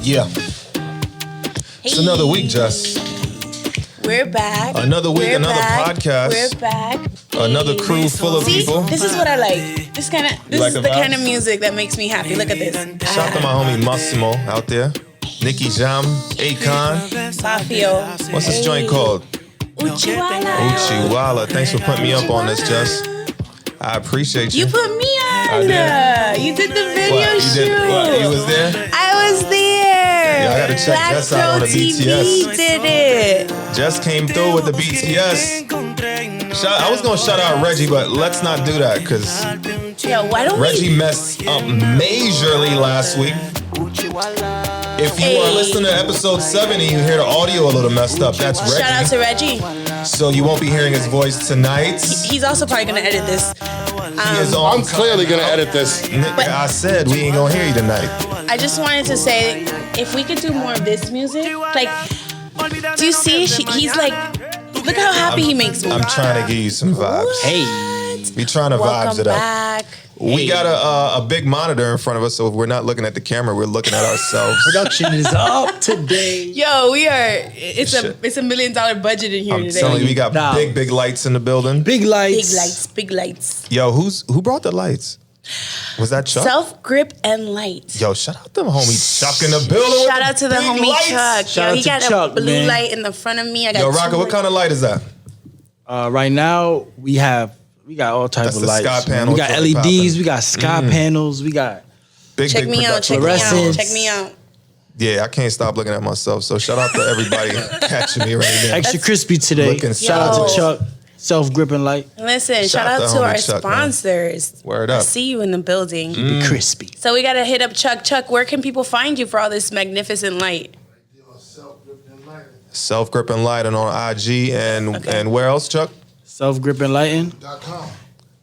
Yeah. It's another week, Jess. We're back. Another week, We're another back. podcast. We're back. Another crew full of See, people. this is what I like. This like is the the vibes? kind of music that makes me happy. Look at this. Shout out to my homie Massimo out there. Nicky Jam, Akon. Safio. What's this joint called? Uchiwala. Uchiwala. Thanks for putting me up on this, Jess. I appreciate you. You put me on. I did. You did the video What, you shoot. did? What, you was there? I was there. Yeah, I gotta check Black Jess out on the Girl TV BTS. did it. Jess came through with the BTS. I was gonna shout out Reggie, but let's not do that because Yo, why don't Reggie we? messed up majorly last week. If you are listening to episode 7 and you hear the audio a little messed up, that's Reggie. Shout out to Reggie. So you won't be hearing his voice tonight. He's also probably gonna edit this. He is on. I'm clearly gonna edit this. Nigga, I said we ain't gonna hear you tonight. I just wanted to say, if we could do more of this music, like, do you see? He's like, look how happy he makes me. I'm trying to give you some vibes. Hey, We trying to vibes welcome it up. back. We got a big monitor in front of us, so if we're not looking at the camera, we're looking at ourselves. Production is up today. Yo, we are. It's Shit. $1 million budget in here I'm today. telling you, we got Nah. big lights in the building. Big Big lights. lights, big lights. Yo, who brought the lights? Was that Chuck? Self grip and light. Yo, shout out to the homie Chuck in the building. Shout out to the big homie lights. Chuck. Shout Yo, out he to got Chuck, a blue man. light in the front of me. I got Yo, two Rocco, what lights. kind of light is that? Right now we got all types That's of the lights. sky man. panel We got joint LEDs. popping. We got sky panels. We got Big Check me out. production. Check me out. Fluorescence. Check me out. Yeah, I can't stop looking at myself. So shout out to everybody catching me right now. extra crispy today. Looking Shout out Yo. to Chuck. Self gripping light. Listen, Shout shout out out to to homie our Chuck, man. sponsors. Word I up. see you in the building. Be crispy. So we gotta hit up Chuck. Chuck, where can people find you for all this magnificent light? Self gripping light and on IG and where else, Chuck? Self gripping lighting.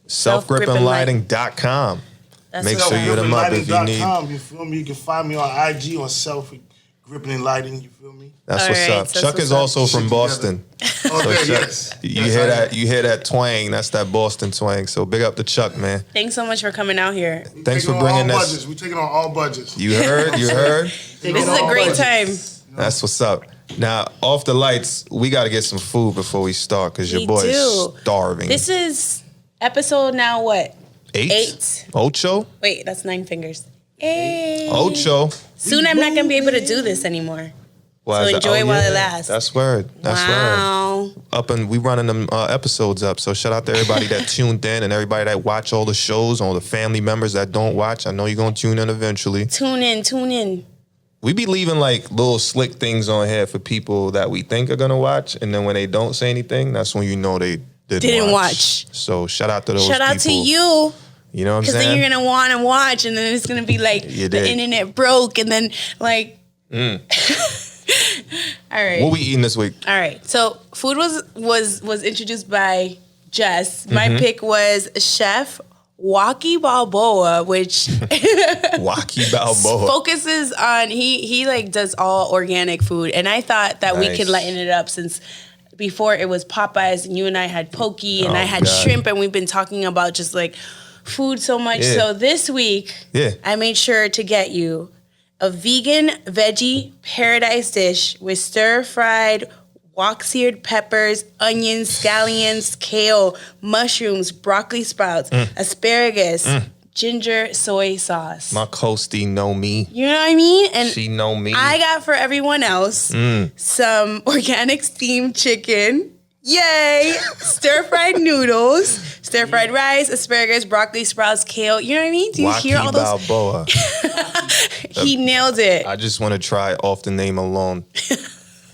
Selfgripandlighting.com. That's Make what's sure you hit up. them up if you need. You feel me? You can find me on IG on Self Gripping and Lighting. You feel me? That's All what's right, up. that's Chuck what's is up. also from Boston. Okay, Chuck, yes. You Yes, hear I that? You hear that twang? That's that Boston twang. So big up to Chuck, man. Thanks so much for coming out here. Thanks for Taking on bringing all this. budgets. We taking on all budgets. You heard? You heard? This is a great time. That's what's up. Now, off the lights, we got to get some food before we start because your We boy do. is starving. This is episode now what? 8. Ocho? Wait, that's 9 fingers. 8. Ocho. Soon I'm not gonna be able to do this anymore. Why So is that? enjoy while it lasts. That's word. That's word. Wow. Up and we running them episodes up. So shout out to everybody that tuned in and everybody that watch all the shows, all the family members that don't watch. I know you're gonna tune in eventually. Tune in. We be leaving like little slick things on here for people that we think are gonna watch, and then when they don't say anything, that's when you know they didn't watch. So shout out to those Shout out to people. you. You know what I'm Because saying? then you're gonna want to watch, and then it's gonna be like You the did. internet broke, and then like. All right. What we eating this week? All right. So food was introduced by Jess. My Mm-hmm. pick was Chef Waki Balboa, which Wacky Balboa. focuses on he like does all organic food, and I thought that we Nice. could lighten it up since before it was Popeyes and you and I had poke and Oh, I had God. shrimp, and we've been talking about just like food so much. Yeah. So this week, Yeah. I made sure to get you a vegan veggie paradise dish with stir-fried wok-seared peppers, onions, scallions, kale, mushrooms, broccoli sprouts, asparagus, ginger soy sauce. My coastie know me. You know what I mean? And She know me. I got for everyone else some organic steamed chicken. Yay! Stir-fried noodles, stir-fried rice, asparagus, broccoli sprouts, kale. You know what I mean? Do you Wacky hear all those? Balboa. He nailed it. I just want to try off the name alone.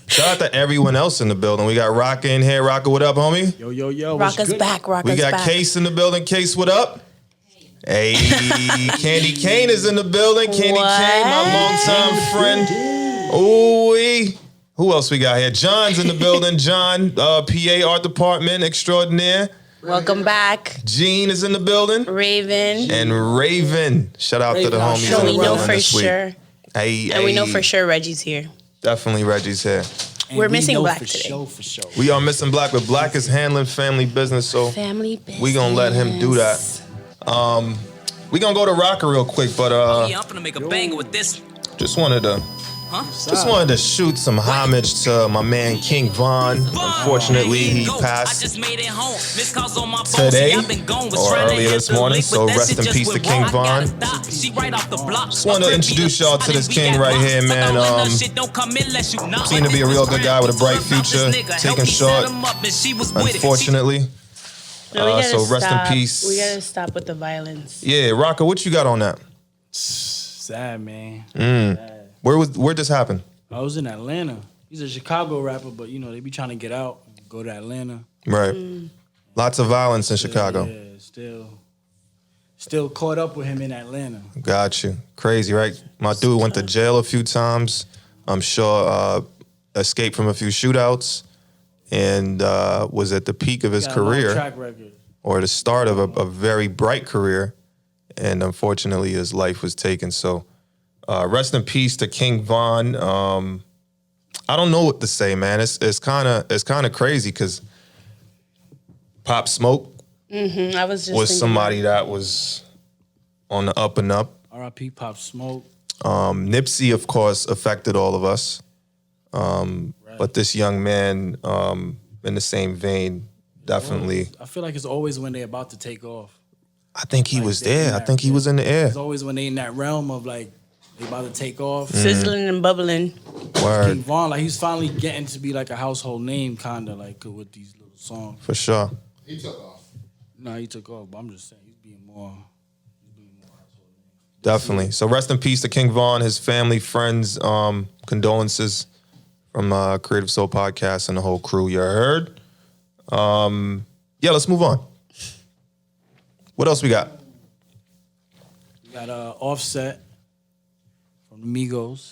Shout out to everyone else in the building. We got Rocka in here. Rocka, what up, homie? Yo. what's Rocka's good? back. Rocka's We got back. Case in the building. Case, what up? Hey, Candy Kane is in the building. Candy What? Kane, my longtime friend. Ooh, who else we got here? John's in the building. John, PA Art Department extraordinaire. Welcome back, Gene is in the building. Raven. And Raven. Shout out to the Raven. homies So in the we know building for this week. sure. Hey, And we know hey. for sure Reggie's here. Definitely Reggie's here. And We're we missing know Black for today. For sure. We are missing Black, but Black is handling family business, so Family business. we gonna let him do that. We gonna go to Rocker real quick, but Yeah, I'm finna make a banger with this. just wanted to Just wanted to shoot some homage to my man King Von. Unfortunately, he passed today or earlier this morning, so rest in peace to King Von. Just wanted to introduce y'all to this king right here, man. Seemed to be a real good guy with a bright future, taken short, unfortunately. No, so rest in peace. We gotta stop with the violence. Yeah, Rocka, what you got on that? Sad, man. Sad. Where this happened? I was in Atlanta. He's a Chicago rapper, but you know they be trying to get out, and go to Atlanta. Right. Lots of violence in Chicago. Yeah, still caught up with him in Atlanta. Got you. Crazy, right? My dude went to jail a few times. I'm sure escaped from a few shootouts, and was at the peak of his Got a long career, track record. or the start of a very bright career, and unfortunately his life was taken. So rest in peace to King Von. I don't know what to say, man. It's kind of crazy because Pop Smoke I was just was somebody that was on the up and up. R.I.P. Pop Smoke. Nipsey, of course, affected all of us. But this young man, in the same vein, definitely. I feel like it's always when they're about to take off. I think he was there. I think he was in the air. It's always when they in that realm of like they about to take off. sizzling and bubbling. Word, King Von, like he's finally getting to be like a household name, kinda like with these little songs. for sure. He took off. No, he took off, but I'm just saying he's being more household name. Definitely. So rest in peace to King Von, his family, friends, condolences from Creative Soul Podcast and the whole crew. You heard? Yeah, let's move on. What else we got? We got Offset from the Migos,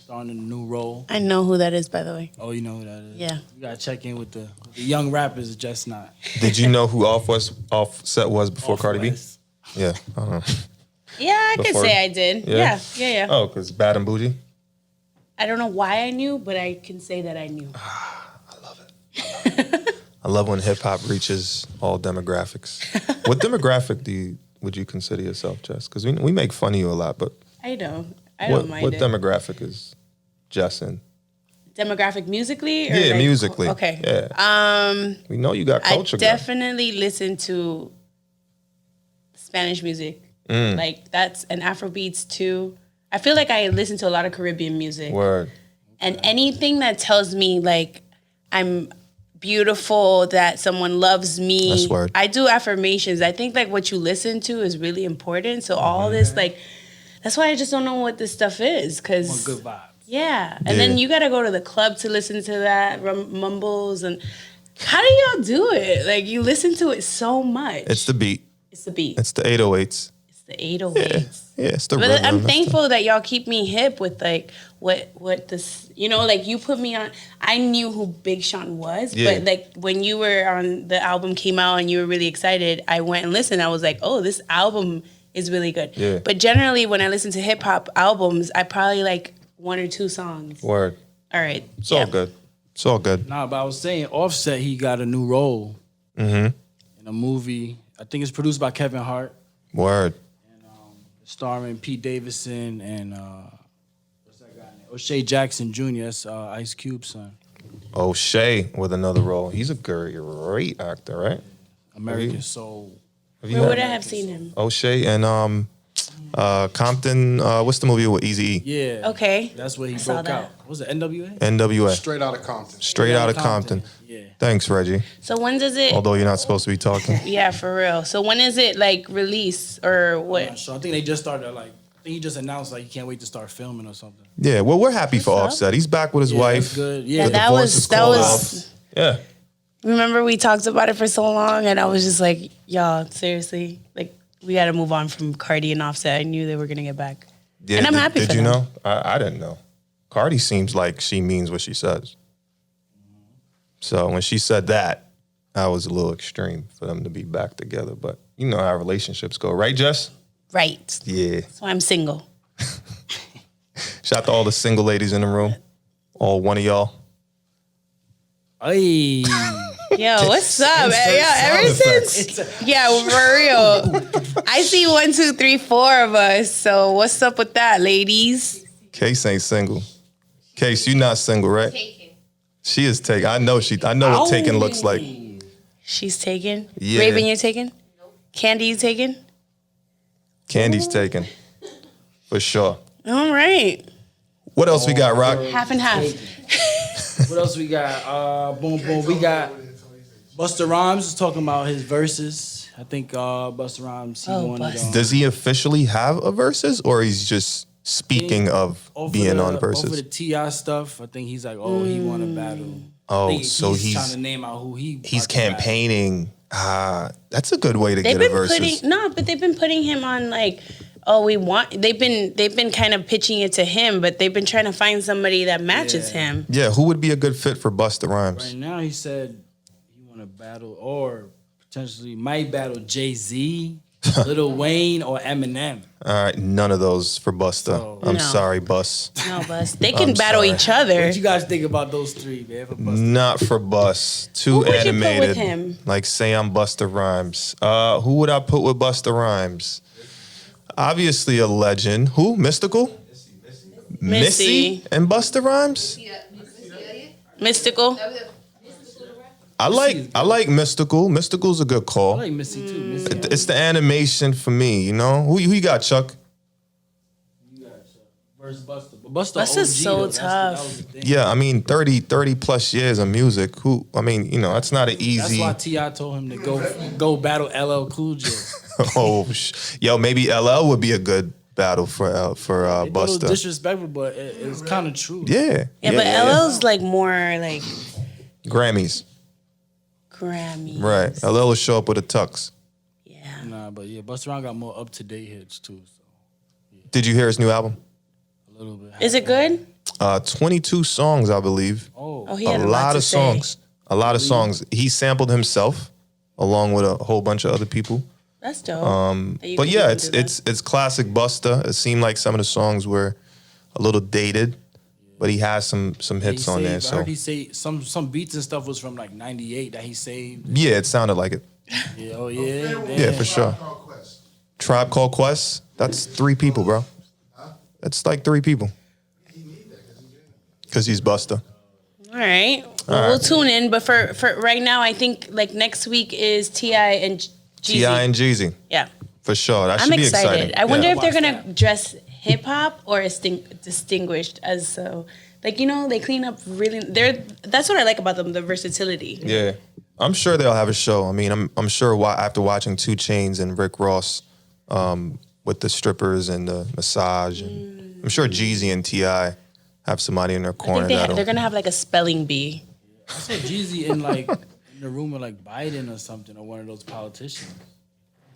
starting a new role. I know who that is, by the way. Oh, you know who that is? Yeah. We gotta check in with the young rappers, just not. Did you know who Offset was before Off Cardi B? West. Yeah. I don't know. Yeah, I could Before- say I did. Yeah? Yeah. Oh, because Bad and Bougie? I don't know why I knew, but I can say that I knew. I love when hip hop reaches all demographics. What demographic would you consider yourself, Jess? Because we make fun of you a lot, but I know. I don't mind what it. demographic is Jess in? Demographic musically? Or Yeah, like- musically. Okay. Yeah. We know you got culture. I definitely listen to Spanish music. Like that's and Afrobeats too. I feel like I listen to a lot of Caribbean music. Word. And anything that tells me like I'm beautiful, that someone loves me. That's word. I do affirmations. I think like what you listen to is really important. So all this like that's why I just don't know what this stuff is Want because good vibes. yeah. And then you got to go to the club to listen to that mumbles and how do y'all do it? Like you listen to it so much. It's the beat. It's the beat. It's the 808s. It's the 808s. Yeah, it's the But rhythm. I'm That's thankful that y'all keep me hip with like what this, you know, like you put me on. I knew who Big Sean was, Yeah. but like when you were on the album came out and you were really excited, I went and listened. I was like, oh, this album is really good. Yeah. But generally, when I listen to hip hop albums, I probably like one or two songs. Word. All right, It's all good. It's all good. Nah, but I was saying Offset, he got a new role in a movie. I think it's produced by Kevin Hart, Word. starring Pete Davidson and what's that guy name? O'Shea Jackson Jr. That's Ice Cube's son. O'Shea with another role. He's a great actor, right? American Soul. Have you Where had would I have seen him? O'Shea and Compton. What's the movie with Eazy-E? Yeah. Okay. That's where he I saw broke that. out. What was it NWA? NWA. Straight out of Compton. Straight out of Compton. Yeah. Thanks, Reggie. So when does it? Although you're not supposed to be talking. Yeah, for real. So when is it like release or what? So I think they just started like. I think he just announced like he can't wait to start filming or something. Yeah, well, we're happy for up? Offset. He's back with his Yeah, wife. that's good. Yeah, Yeah, The that divorce was is that called was. off. Yeah. Remember we talked about it for so long, and I was just like, y'all, seriously, like we got to move on from Cardi and Offset. I knew they were gonna get back, Yeah, and I'm happy Did for you them. know? I didn't know. Cardi seems like she means what she says. So when she said that, I was a little extreme for them to be back together. But you know how relationships go, right, Jess? Right? Yeah. So I'm single. Shout out to all the single ladies in the room. All one of y'all. Hey. Yo, what's up? Yo, ever since, yeah, for real. I see 1, 2, 3, 4 of us. So what's up with that, ladies? Case ain't single. Case, you not single, right? Taken. She is taken. I know what taken looks like. She's taken. Yeah. Raven, you're taken. Candy, you taken. Candy's taken. For sure. All right, What else we got, Rock? half and half. What else we got? Boom, boom. We got Busta Rhymes is talking about his verses. I think Busta Rhymes, he Oh, wanted Busta. Does he officially have a verses, or he's just speaking of being on Over verses? the T.I. stuff, I think he's like, oh, he want to battle. I Oh, think so he's he's trying to name out who he's about to battle. campaigning. That's a good way to They've get a been verses. but they've been putting him on like, oh, they've been kind of pitching it to him, but they've been trying to find somebody that matches Yeah. him. Yeah, who would be a good fit for Busta Rhymes? Right now, he said he want to battle or potentially might battle Jay-Z, Lil Wayne, or Eminem. All right, none of those for Busta. So- I'm No. sorry, Bus. No, Bus. They can I'm battle sorry. each other. What you guys think about those three, man? For Busta? Not for Bus. Too Who would you put animated. with him? Like say I'm Busta Rhymes. Who would I put with Busta Rhymes? Obviously a legend. Who? Mystical? Missy. and Busta Rhymes? Mystical. I like Mystical. Mystical's a good I call. like Missy too. Missy, It's the animation for me, you know. Who you got, Chuck? versus Busta. But Busta Busta's OG, so though. That was the thing. Yeah, I mean 30 plus years of music. That's not an That's easy. why T.I. told him to go battle LL Cool J. Yo, maybe LL would be a good battle for They thought it was Busta. disrespectful, but it's kind of true. Yeah, Yeah, but LL's like more like Grammys, Grammy. right? LL will show up with a tux. Yeah. Nah, but yeah, Busta Rhymes got more up to date hits too. So Did you hear his new album? a little bit. Is it good? 22 songs, I believe. Oh, he A had a lot to of say. songs. A lot of songs. He sampled himself along with a whole bunch of other people. That's dope. That you But can yeah, even it's do that. it's classic Busta. It seemed like some of the songs were a little dated, but he has some hits on there. I So heard he say some beats and stuff was from like '98 that he saved. yeah, it sounded like it. Yeah, oh yeah, Yeah, damn. for sure. Tribe Called Quest. That's 3 people, bro. That's like 3 people. Because he's Busta. All right. Well, we'll tune in. But for right now, I think like next week is T.I. and Jeezy. T.I. and Jeezy. Yeah. For sure. That should I'm be excited. exciting. I wonder Yeah. if they're going to dress hip hop or distinguished as so. Like, they clean up really. That's what I like about them, the versatility. Yeah. I'm sure they'll have a show. I mean, I'm sure after watching 2 Chainz and Rick Ross with the strippers and the massage, and I'm sure Jeezy and T.I. have somebody in their I corner think that'll. they're going to have like a spelling bee. I saw Jeezy in the room with like Biden or something or one of those politicians.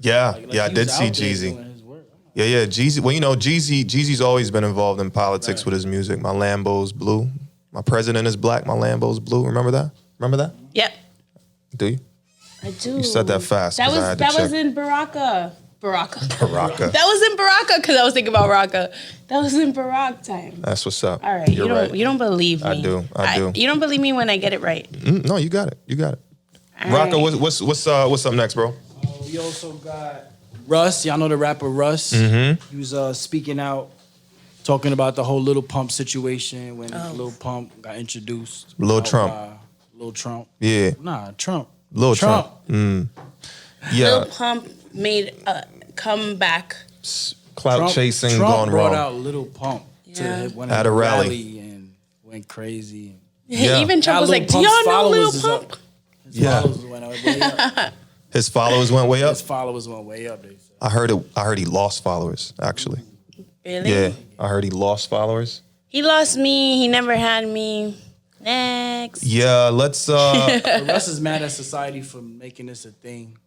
Yeah, Like, yeah, I he did was see out there Jeezy. doing his work. Yeah, Jeezy. Well, Jeezy's always been involved in politics with his music. My Lambo's blue. My president is black. My Lambo's blue. Remember that? Yep. Do you? I do. You said that fast. That 'cause I was had to check. in Baraka. Baraka. That was in Baraka because I was thinking about Raka. That was in Barak time. That's what's up. All right, You're right. you don't believe me. I do. You don't believe me when I get it right. No, you got it. All Rocco, right. what's up next, bro? We also got Russ. Y'all know the rapper Russ. He was speaking out, talking about the whole Lil Pump situation when Lil Pump got introduced. Lil out Trump. by Lil Trump. Yeah, Nah, Trump. Lil Trump. Yeah, Lil Pump made a comeback. clout chasing Trump gone brought wrong. out Lil Pump Yeah. to At a rally. and went crazy. Yeah. Even Trump Now was Lil like, "Do Pump's y'all know Lil followers is up. Pump?" His Yeah. followers went way up. His followers went way up. His followers went way up. They said. I heard he lost followers. Actually, Really? yeah, I heard he lost followers. He lost me. He never had me. Next. Yeah, let's. But Russ is mad at society for making this a thing.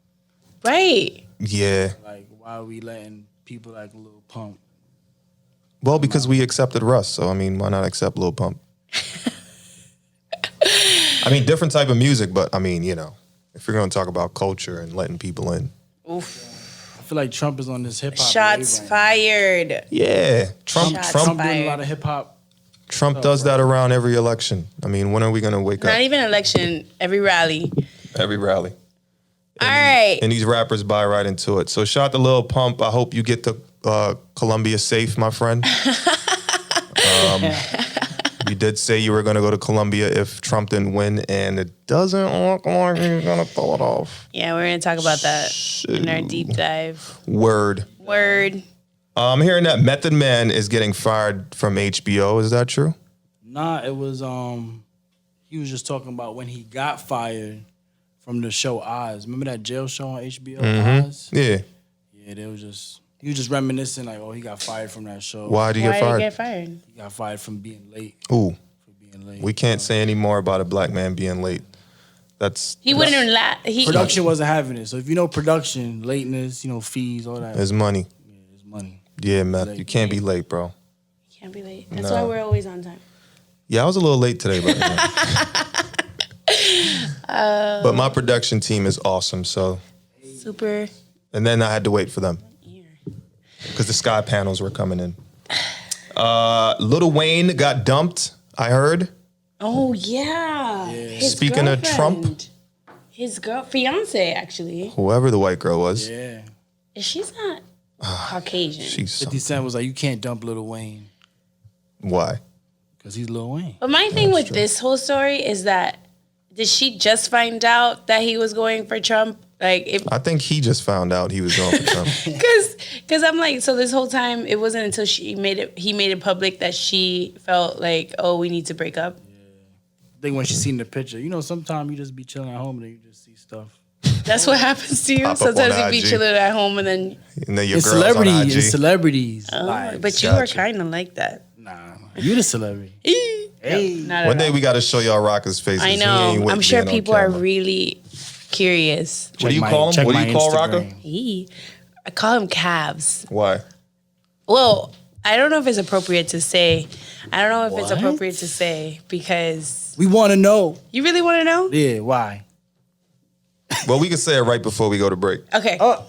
Right. Yeah, Like, why are we letting people like Lil Pump? well, because we accepted Russ, so I mean, why not accept Lil Pump? I mean, different type of music, but I mean, if you're gonna talk about culture and letting people in, I feel like Trump is on this hip hop. Shots wave right fired. yeah, Trump Shots now. Trump Trump doing a fired. lot of hip hop. Trump does that around every election. I mean, when are we gonna wake Not up? even election. Every rally. Every rally. All right. And these rappers buy right into it. So shout out to Lil Pump. I hope you get to Columbia safe, my friend. You did say you were going to go to Colombia if Trump didn't win, and it doesn't look like he's going to pull it off. Yeah, we're gonna talk about that in our deep dive. Word. I'm hearing that Method Man is getting fired from HBO. Is that true? Nah, it was he was just talking about when he got fired from the show Oz. Remember that jail show on HBO, Oz? Yeah. Yeah, he was just reminiscing like, oh, he got fired from that show. Why did he get Why fired? did he get fired? He got fired from being late. Ooh, For being late. we can't say any more about a black man being late. That's He wouldn't he Production wasn't having it. So if you know production, lateness, fees, all that, his money. it's money. Yeah, Meth. You can't be late, bro. can't be late. That's No. why we're always on time. Yeah, I was a little late today, but but my production team is awesome. So, Super. and then I had to wait for them because the sky panels were coming in. Lil Wayne got dumped. I heard. Oh yeah. His Speaking of Trump. girlfriend. His fiance actually. Whoever the white girl was, Yeah. She's not Caucasian. she's 50 Cent was like, you can't dump Lil Wayne why? because he's Lil Wayne. But my thing with this whole story is that did she just find out that he was going for Trump? Like, if I think he just found out he was going for Trump. because I'm like, so this whole time it wasn't until he made it public that she felt like, oh, we need to break up. I think when she seen the picture, sometimes you just be chilling at home and then you just see stuff. That's what happens to you. Pop up on Sometimes you be IG. chilling at home and then, And then your It's girl's on celebrities. IG. It's celebrities. oh, lives. but you are Gotcha. kind of like that. Nah, you the celebrity. Hey, not One at day all. we got to show y'all Rocker's faces. I He ain't know. with I'm sure being on people are camera. really curious. What do you Check call him? check What do my you call Instagram. Rocker? I call him calves. Why? Well, I don't know if it's appropriate to say. I don't know if it's What? appropriate to say because We want to know. you really want to know. Yeah, why? Well, we can say it right before we go to break. Okay. Go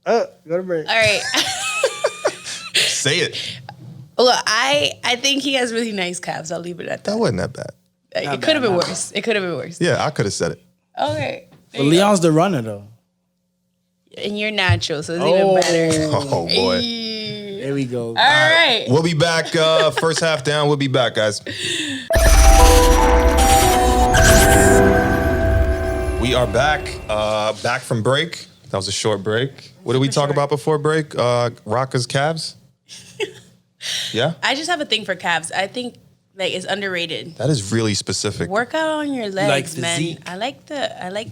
to break. All right. Say it. Well, I think he has really nice calves. I'll leave it at That that. wasn't that bad. It could have been worse. It could have been worse. Yeah, I could have said it. Okay. There But you go. Leon's the runner, though. And you're natural, so it's even better. Oh, boy. There we go. All right. We'll be back. First half down. We'll be back, guys. We are back. Back from break. That was a short break. What did we talk about before break? Rocker's calves? Yeah? I just have a thing for calves. I think like it's underrated. That is really specific. Work out on your legs, man. physique? I like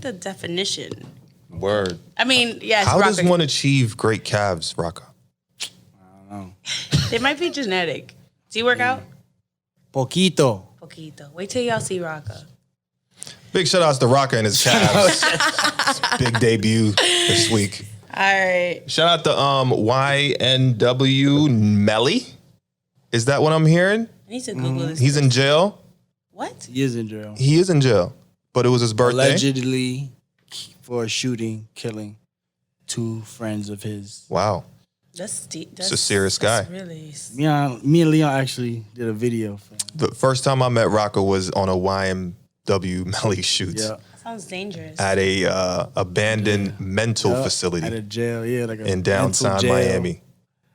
the definition. Word. I mean, yes, How does Rocker. one achieve great calves, Rocker? They might be genetic. Do you work out? Poquito. Poquito. Wait till y'all see Rocka. Big shout outs to Rocker and his calves. Big debut this week. All right. Shout out to YNW Melly. Is that what I'm hearing? I need to Google this. He's in jail. What? He is in jail. He is in jail, but it was his birthday. Allegedly for shooting, killing 2 friends of his. Wow. That's deep. a serious guy. Really. Me and Leon actually did a video for him. The first time I met Rocker was on a YMW Melly shoot Yeah. Sounds dangerous. at a abandoned mental facility At a jail, yeah, like a in mental downtown jail. Miami.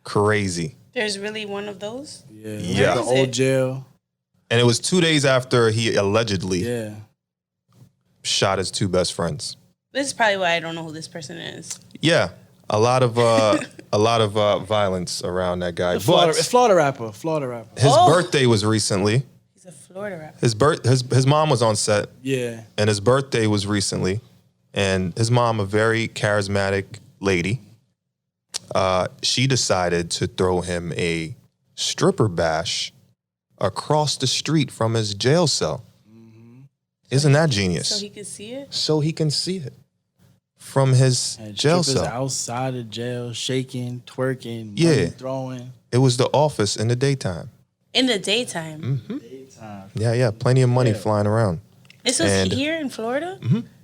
Crazy. There's really one of those? Yeah, Yeah. the Where is old it? jail. And it was 2 days after he allegedly Yeah, shot his 2 best friends. This is probably why I don't know who this person is. Yeah, a lot of violence around that guy. Florida, But Florida rapper, Florida rapper. his Oh. birthday was recently. He's a Florida rapper. His mom was on set, Yeah, and his birthday was recently. And his mom, a very charismatic lady, she decided to throw him a stripper bash across the street from his jail cell. Isn't that genius? So he could see it? So he can see it from his and jail strippers cell. outside of jail, shaking, twerking, Yeah. money throwing. It was the office in the daytime. In the daytime. Daytime. Yeah, plenty of money flying around. This was And- here in Florida?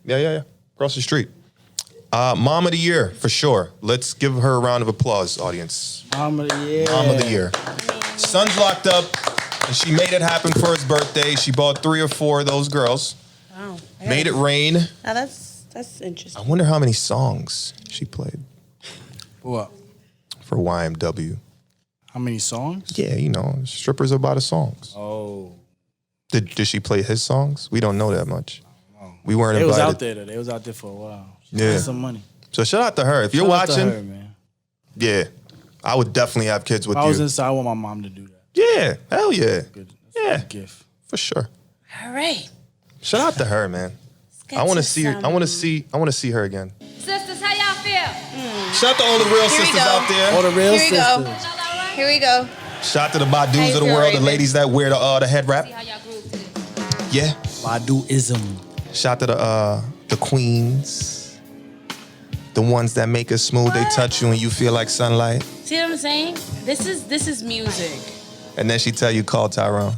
Yeah. Across the street. Mom of the year, for sure. Let's give her a round of applause, audience. Mom of the year. Mom of the year. Son's locked up, and she made it happen for his birthday. She bought 3 or 4 of those girls. Wow. Made it rain. Now that's I interesting. wonder how many songs she played What? for YMW. How many songs? Yeah, strippers are about the songs. Oh, Did she play his songs? We don't know that much. We weren't They was invited. out there though. They was out there for a while. She Yeah. got some money. So shout out to her. If you're Shout out to watching, her, man. yeah, I would definitely have kids with If I was you. inside, I want my mom to do that. Yeah, hell yeah, Good. That's Yeah. a good gift. for sure. All right. Shout out to her, man. Let's get I want to to see her. I some- want to see her again. Sisters, how y'all feel? Shout out to all the real Here we sisters go. out there. All the real Here we go. sisters. Here we go. Shout out to the How Badus you of the feel, world, the Raven? ladies that wear the head wrap. See how y'all groove to this. Yeah. Badu-ism. Shout out to the queens, the ones that make it smooth. They touch you and you feel like sunlight. See what I'm saying? This is music. And then she tell you call Tyrone.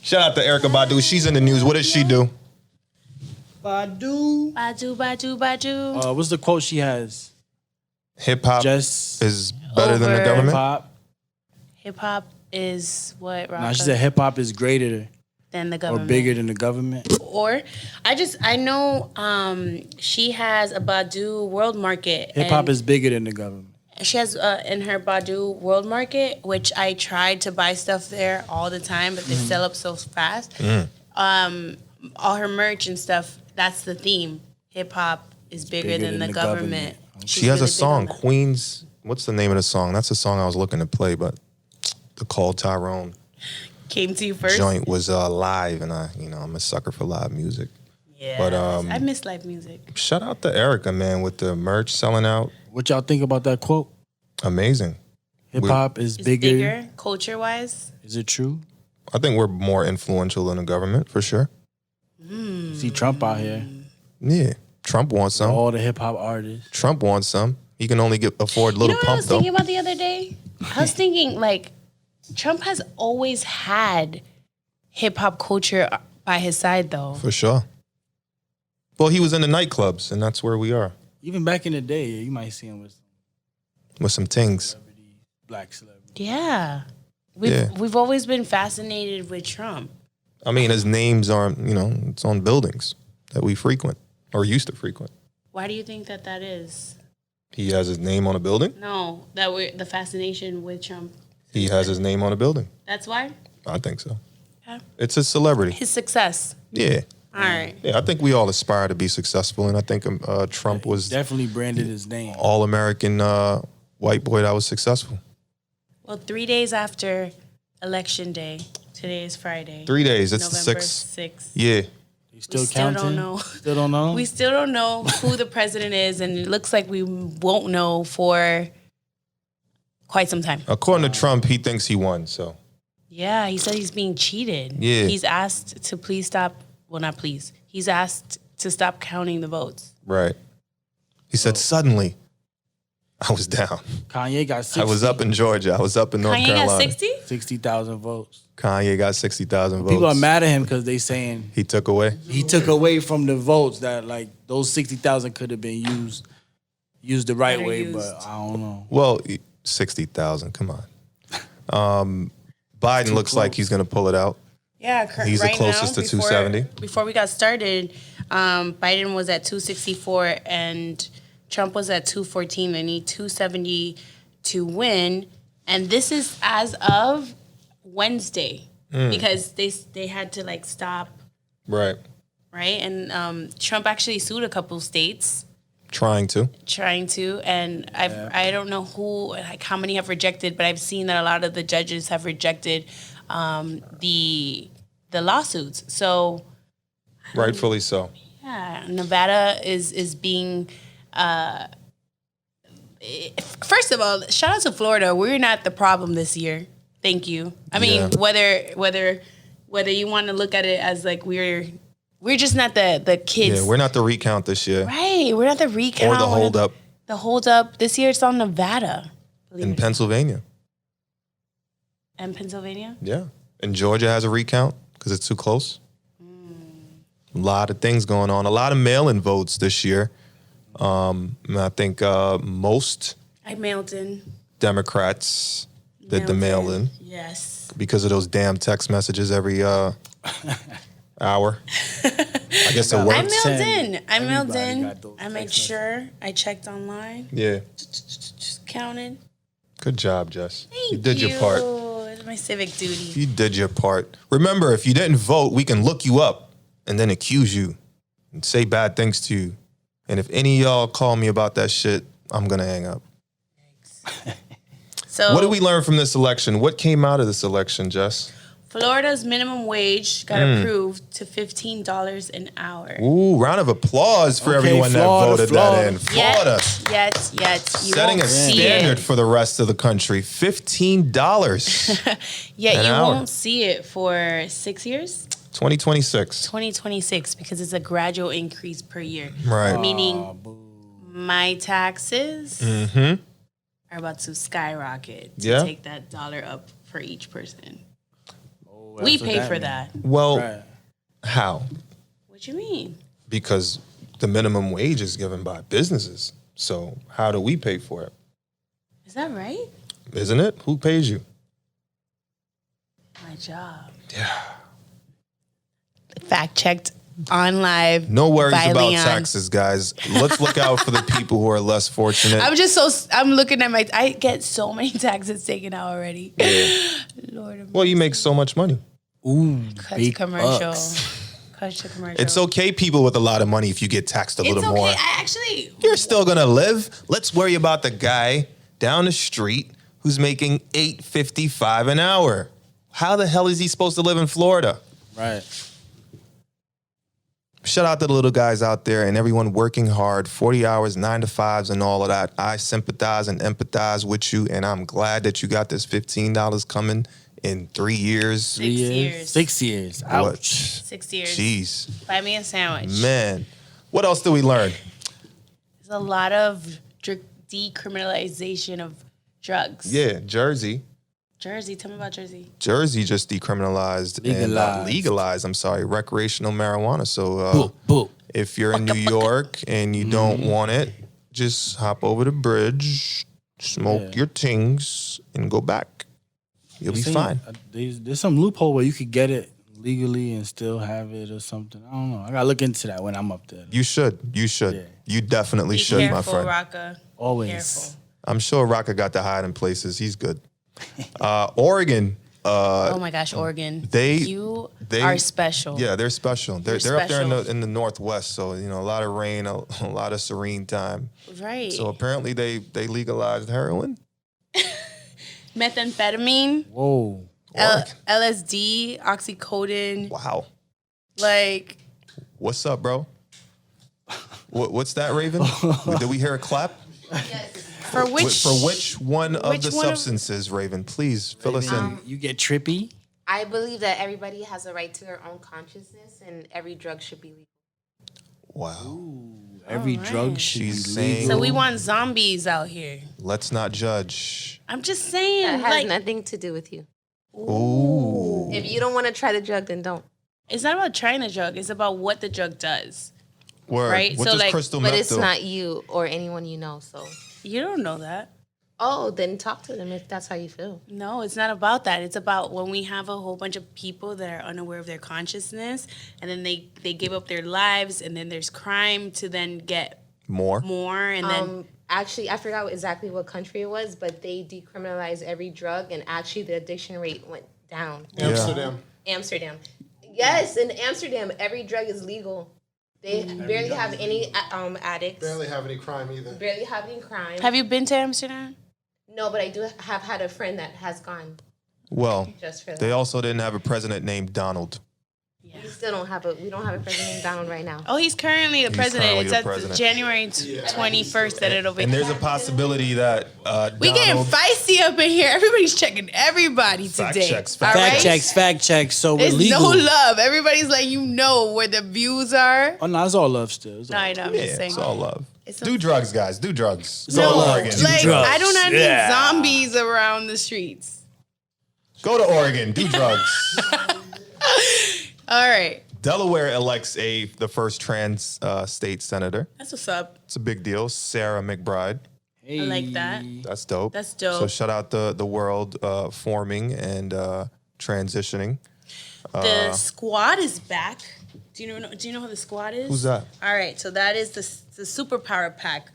Shout out to Erica Badu. She's in the news. What does she do? Badu. Badu, badu, badu. What's the quote she has? Hip hop Just is better than the Over. government. hip-hop. Hip hop is what, Rocco? Nah, she said hip-hop is greater than the or government. bigger than the government. Or I know she has a Badu World Market. Hip-hop and is bigger than the government. she has in her Badu World Market, which I tried to buy stuff there all the time, but they sell up so fast. All her merch and stuff, that's the theme. Hip hop is bigger than the government. She has a She's song, really big on that. Queens. What's the name of the song? That's the song I was looking to play, but the Call Tyrone Came to you first. joint was live, and I'm a sucker for live music. Yeah, But, I miss live music. Shout out to Erica, man, with the merch selling out. What y'all think about that quote? Amazing. Hip-hop is It's bigger. bigger culture wise. Is it true? I think we're more influential than the government for sure. See Trump out here. Yeah, Trump wants some. All the hip-hop artists. Trump wants some. He can only afford Little You know what I Pump was though. thinking about the other day? I was thinking like Trump has always had hip hop culture by his side though. For sure. Well, he was in the nightclubs, and that's where we are Even back in the day, you might see him with with some things. black celebrities. Yeah. Yeah. We've always been fascinated with Trump. I mean, his names are, it's on buildings that we frequent or used to frequent. Why do you think that is? He has his name on a building. No, that we're the fascination with Trump. He has his name on a building. That's why? I think so. Okay. It's a celebrity. His success. Yeah. All right. Yeah, I think we all aspire to be successful, and I think Trump was Definitely branded his name. all-American white boy that was successful. Well, 3 days after Election Day, today is Friday. 3 days. It's the November 6th. 6th. Yeah. You still We still counting? don't know. Still don't know? We still don't know who the president is, and it looks like we won't know for quite some time. According to Trump, he thinks he won. So Yeah, he said he's being cheated. Yeah. He's asked to please stop. Well, not please. He's asked to stop counting the votes. right. He said suddenly, I was down. Kanye got 60, I was up in Georgia. I was up in North Kanye Carolina. got 60? 60,000 votes. Kanye got 60,000 votes. People are mad at him because they saying He took away. he took away from the votes that like those 60,000 could have been used the right Better way, used. but I don't know. Well, 60,000. Come on. Biden looks like close. he's going to pull it out. Yeah, He's the right closest now, to 270. Before we got started, Biden was at 264 and Trump was at 214. They need 270 to win, and this is as of Wednesday because they had to like stop, Right. right? And Trump actually sued a couple states Trying to. trying to, and I don't know who like how many have rejected, but I've seen that a lot of the judges have rejected the lawsuits. So Rightfully so. yeah, Nevada is being. First of all, shout out to Florida. We're not the problem this year. Thank you. I mean, Yeah. whether you want to look at it as like we're just not the kids. Yeah, we're not the recount this year. right. We're not the recount Or the hold up The hold up this year. It's on Nevada. believe in it. Pennsylvania. And Pennsylvania. Yeah. And Georgia has a recount because it's too close. A lot of things going on. A lot of mail-in votes this year. And I think most I mailed in. Democrats did the mail-in Yes. because of those damn text messages every hour. I guess it I works. mailed in. I mailed Everybody in. got those I made text messages. sure I checked online. Yeah. Just counted. Good job, Jess. Thank you did your part. It's my civic duty. You did your part. Remember, if you didn't vote, we can look you up and then accuse you and say bad things to you. And if any of y'all call me about that shit, I'm gonna hang up. So What did we learn from this election? What came out of this election, Jess? Florida's minimum wage got approved to $15 an hour. Ooh, round of applause for Okay, everyone Florida, that voted Florida. that in. Florida. Yet. You Setting won't a see standard it. for the rest of the country. $15. Yet an you hour. won't see it for 6 years. 2026. 2026, because it's a gradual increase per year. Right. Meaning my taxes are about to skyrocket to Yeah. take that dollar up for each person. That's We what pay for means. that. Well, Right. how? What you mean? Because the minimum wage is given by businesses. So how do we pay for it? Is that right? Isn't it? Who pays you? My job. Yeah. Fact checked on live. No worries by about Leon. taxes, guys. Let's look out for the people who are less fortunate. I'm looking at I get so many taxes taken out already. Lord of Well, you make so much money. Ooh, cut to big commercial. bucks. Cut to commercial. It's okay, people with a lot of money, if you get taxed a It's little okay. more. I actually You're still gonna live. Let's worry about the guy down the street who's making $8.55 an hour. How the hell is he supposed to live in Florida? Right. Shout out to the little guys out there and everyone working hard, 40 hours, 9 to 5s and all of that. I sympathize and empathize with you, and I'm glad that you got this $15 coming in 3 years. 6 years. 6 years. What? Ouch. 6 years. Jeez. Buy me a sandwich. Man. What else did we learn? There's a lot of decriminalization of drugs. Yeah, Jersey. Jersey, tell me about Jersey. Jersey just decriminalized and legalized, recreational marijuana. So Boop, boop. if you're in New York and you don't want it, just hop over the bridge, smoke your tings, and go back. You'll be fine. There's some loophole where you could get it legally and still have it or something. I don't know. I gotta look into that when I'm up there. You should. You should. Yeah. You definitely Be should, careful, my friend. Rocka. Always. Careful. I'm sure Rocka got the hiding places. He's good. Oregon. Oh my gosh, Oregon. they are special. Yeah, they're special. They're You're up there special. in the northwest, so a lot of rain, a lot of serene time. Right. So apparently they legalized heroin. Methamphetamine, Whoa. Oregon. LSD, oxycodone. Wow. Like, What's up, bro? What's that, Raven? Did we hear a clap? for which? For which one of which the one of- substances, Raven? Please fill us in. You get trippy. I believe that everybody has a right to their own consciousness, and every drug should be legal. Wow. Every drug should She's be saying- legal. So we want zombies out here. Let's not judge. I'm just saying, That has like, nothing to do with you. Ooh. If you don't want to try the drug, then don't. it's not about trying the drug. It's about what the drug does. Word. Right? What So, does like- crystal But meth it's do? not you or anyone you know. So, You don't know that. oh, then talk to them if that's how you feel. No, it's not about that. It's about when we have a whole bunch of people that are unaware of their consciousness, and then they give up their lives, and then there's crime to then get More? more, and then Actually, I forgot exactly what country it was, but they decriminalized every drug, and actually the addiction rate went down. Amsterdam. Amsterdam. Yes, in Amsterdam, every drug is legal. They barely have any addicts. Barely have any crime either. Barely have any crime. have you been to Amsterdam? No, but I do have had a friend that has gone Well, just for that. they also didn't have a president named Donald. We don't have a president named Donald right now. Oh, he's currently the president. currently It's the at president. January 21st that it'll be. And there's a possibility that We getting Donald... feisty up in here. Everybody's checking everybody Fact today. checks, all fact right? Fact checks. So we're There's legal. no love. Everybody's letting you know where the views are. Oh no, it's all love still. It's No, all- I know. I'm Yeah, just saying. it's all love. It's Do drugs, guys. Do drugs. all no, love. Oregon. like drugs. I do not Yeah. need zombies around the streets. Go to Oregon. Do drugs. All right, Delaware elects the first trans state senator. that's what's up. It's a big deal. Sarah McBride. I like that. That's dope. That's dope. So shout out the world forming and transitioning. The squad is back. Do you know who the squad is? Who's that? All right, so that is the superpower pack.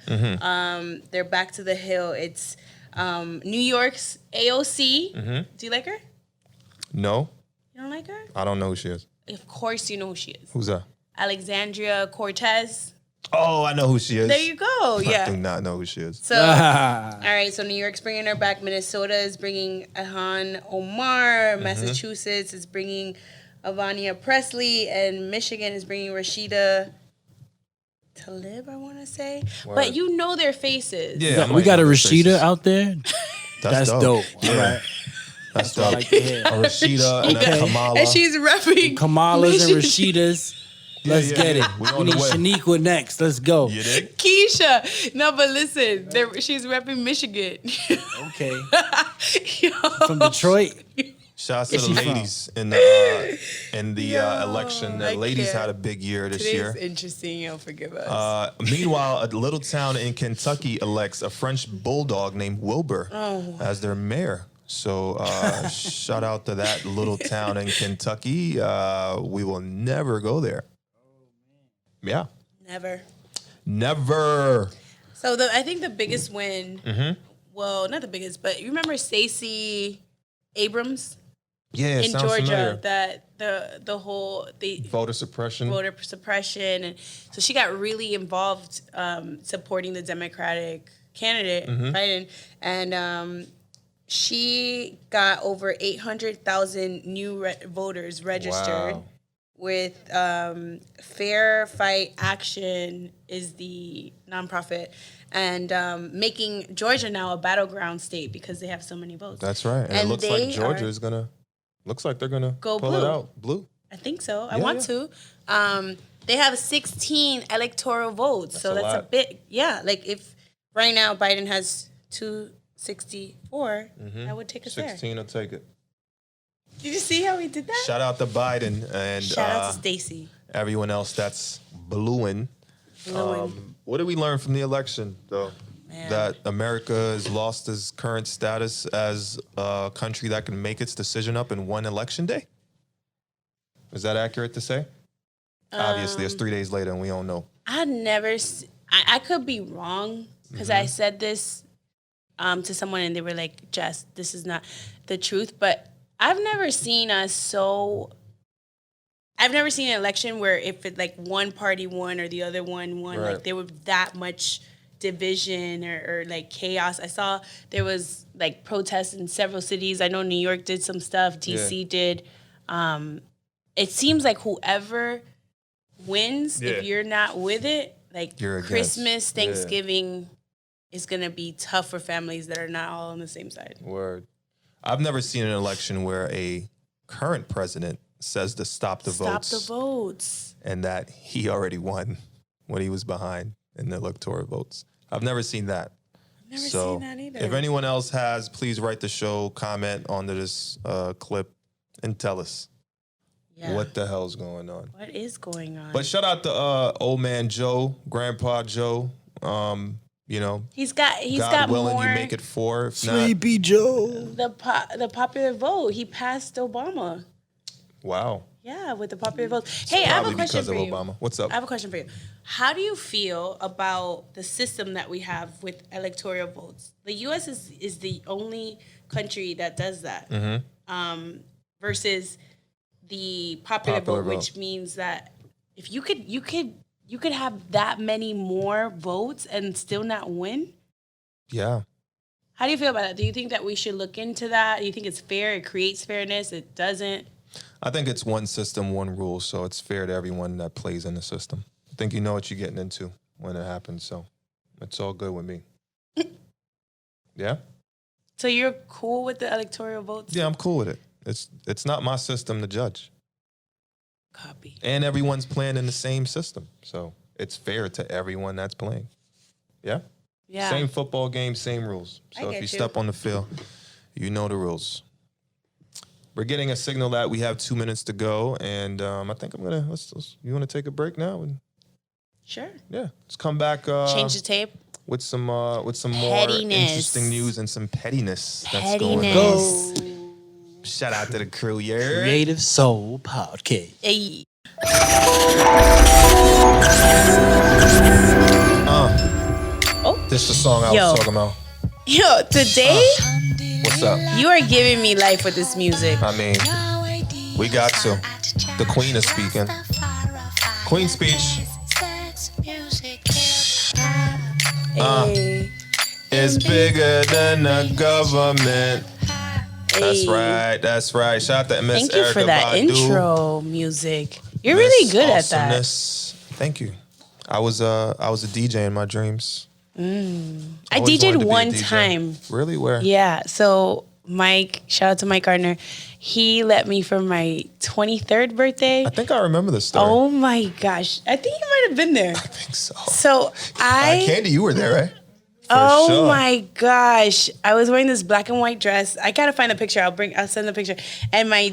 They're back to the hill. It's New York's AOC. Do you like her? No, You don't like her? I don't know who she is. Of course you know who she is. Who's that? Alexandria Cortez. Oh, I know who she is. There you go. I do Yeah. not know who she is. So, all right. So New York's bringing her back. Minnesota is bringing Ilhan Omar. Massachusetts is bringing Avania Presley, and Michigan is bringing Rashida Tlaib, I want to say. Word. But you know their faces. Yeah, I We might got a know their Rashida faces. out there. That's dope. Yeah. All right. That's what I dope. like to hear. A Rashida and a Kamala. And she's repping Kamalas and Michigan. Rashidas. Let's yeah, get yeah. it. We We on need the way. Shaniqua next. Let's go. You dig? Keisha. No, but listen, she's repping Michigan. Okay. Yo. From Detroit. Shouts to Where's the she from? ladies in the election. The I ladies can't. had a big year this Today's year. interesting. You'll forgive us. Meanwhile, a little town in Kentucky elects a French bulldog named Wilbur as their mayor. So shout out to that little town in Kentucky. We will never go there. Yeah, Never. never. So I think the biggest win, well, not the biggest, but you remember Stacey Abrams Yeah, it in sounds Georgia, familiar. that the whole Voter suppression. voter suppression, and so she got really involved supporting the Democratic candidate Biden, and she got over 800,000 new voters registered. Wow. With Fair Fight Action is the nonprofit, and making Georgia now a battleground state because they have so many votes. That's right. And it And looks like they Georgia are- is gonna. Looks like they're gonna Go pull it blue. out. Blue. I think so. I Yeah, want to. They have 16 electoral votes, so a that's a lot. bit. Yeah, like if right now Biden has 264, I would take us there. 16 will take it. Did you see how he did that? Shout out to Biden and Shout out to Stacey. everyone else that's blueing. What did we learn from the election, though? Man. That America has lost its current status as a country that can make its decision up in one election day? Is that accurate to say? Obviously, it's 3 days later and we don't know. I could be wrong because I said this to someone and they were like, Jess, this is not the truth. But I've never seen an election where if it like one party won or the other one won, Right. like there was that much division or like chaos. I saw there was like protests in several cities. I know New York did some stuff, DC did. It seems like whoever wins, Yeah. if you're not with it, like You're against. Christmas, Yeah. Thanksgiving is gonna be tough for families that are not all on the same side. Word. I've never seen an election where a current president says to stop the votes. Stop the votes. And that he already won when he was behind in the electoral votes. I've never seen that. Never So seen that either. if anyone else has, please write the show, comment onto this clip, and tell us Yeah. what the hell's going on. What is going on? But shout out to old man Joe, Grandpa Joe. You know, he's got God willing, more you make it 4. If not, Sleepy Joe. the popular vote. He passed Obama. wow. Yeah, with the popular vote. Hey, I have a Probably question because for of you. Obama. What's up? I have a question for you. How do you feel about the system that we have with electoral votes? The U.S. is the only country that does that, versus the popular Popular vote, which vote. means that if you could have that many more votes and still not win. Yeah. How do you feel about that? Do you think that we should look into that? Do you think it's fair? It creates fairness? It doesn't? I think it's one system, one rule, so it's fair to everyone that plays in the system. I think you know what you're getting into when it happens, so it's all good with me. Yeah? So you're cool with the electoral votes? Yeah, I'm cool with it. It's not my system to judge. Copy. And everyone's playing in the same system, so it's fair to everyone that's playing. Yeah? Yeah. Same football game, same rules. I So if get you you. step on the field, you know the rules. We're getting a signal that we have 2 minutes to go, and I think I'm gonna. You want to take a break now? And Sure. yeah, let's come back. Change the tape. with some more Pettiness. interesting news and some pettiness that's going on. Pettiness. Shout out to the crew, yeah. Creative Soul Podcast. Hey. This is the song I Yo. was talking about. Yo, today What's up? you are giving me life with this music. I mean, We got to. The Queen is speaking. Queen speech. Hey. It's bigger than the government. That's Hey. right. That's right. Shout out to Miss Thank you Erykah for that Badu. intro music. You're really Miss good at that. Awesomeness. Thank you. I was a DJ in my dreams. I Always wanted to DJ'd be a one DJ. time. Really? Where? Yeah. So Mike, shout out to Mike Gardner. He let me for my 23rd birthday. I think I remember the story. Oh my gosh. I think you might have been there. I think so. So Candy, you were there, right? For oh sure. my gosh. I was wearing this black and white dress. I gotta find a picture. I'll send the picture. And my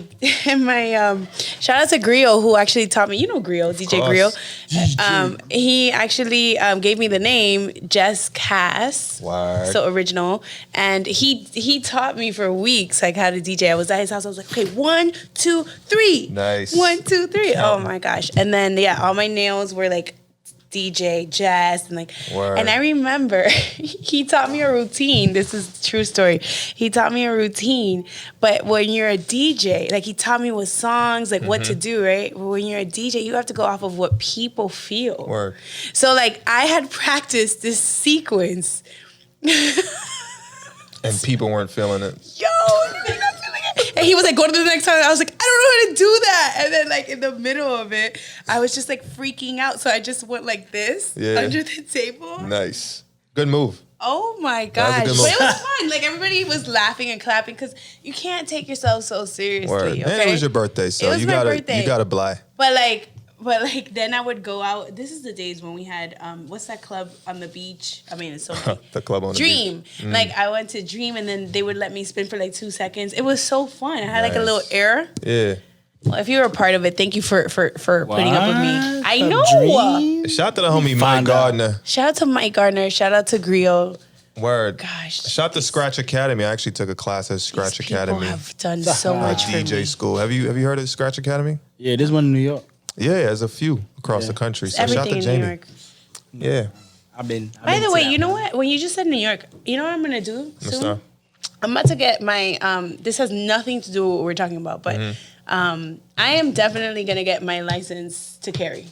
shout out to Griot, who actually taught me, you know Griot, DJ course. Griot. He actually gave me the name Jess Cass. Word. So original. And he taught me for weeks like how to DJ. I was at his house. I was like, okay, 1, 2, 3. Nice. 1, 2, 3. Oh my gosh. And then all my nails were like DJ Jazz and like Word. and I remember he taught me a routine. This is a true story. He taught me a routine, but when you're a DJ, like he taught me with songs, like what to do, right? But when you're a DJ, you have to go off of what people feel. Word. So like I had practiced this sequence. And people weren't feeling it. Yo, they're not feeling it. And he was like, go to the next time. I was like, I don't know how to do that. And then like in the middle of it, I was just like freaking out. So I just went like this under the table. Nice. Good move. Oh my That gosh. was a good But move. it was fun. Like everybody was laughing and clapping because you can't take yourself so seriously. Word. Okay? And it was your birthday, so It was you my gotta birthday. you gotta bly. But like then I would go out. This is the days when we had what's that club on the beach? I mean, it's so many. The club on the Dream. beach. Mm. Like I went to Dream and then they would let me spin for like 2 seconds. It was so fun. I had like a Nice. little air. Yeah. Well, if you were a part of it, thank you for putting up with me. I know. Dream? Shout out to the homie Mike Find out. Gardner. Shout out to Mike Gardner. Shout out to Griot. Word. Gosh. Shout out to Scratch Academy. I actually took a class at Scratch These people Academy. have done so much for DJ me. school. Have you heard of Scratch Academy? Yeah, this one in New York. Yeah, there's a few across the country. So shout out Everything to in Jamie. New York. Yeah. I've been. By the way, you know what? When you just said New York, you know what I'm gonna do What's soon? that? I'm about to get my. This has nothing to do with what we're talking about, but I am definitely gonna get my license to carry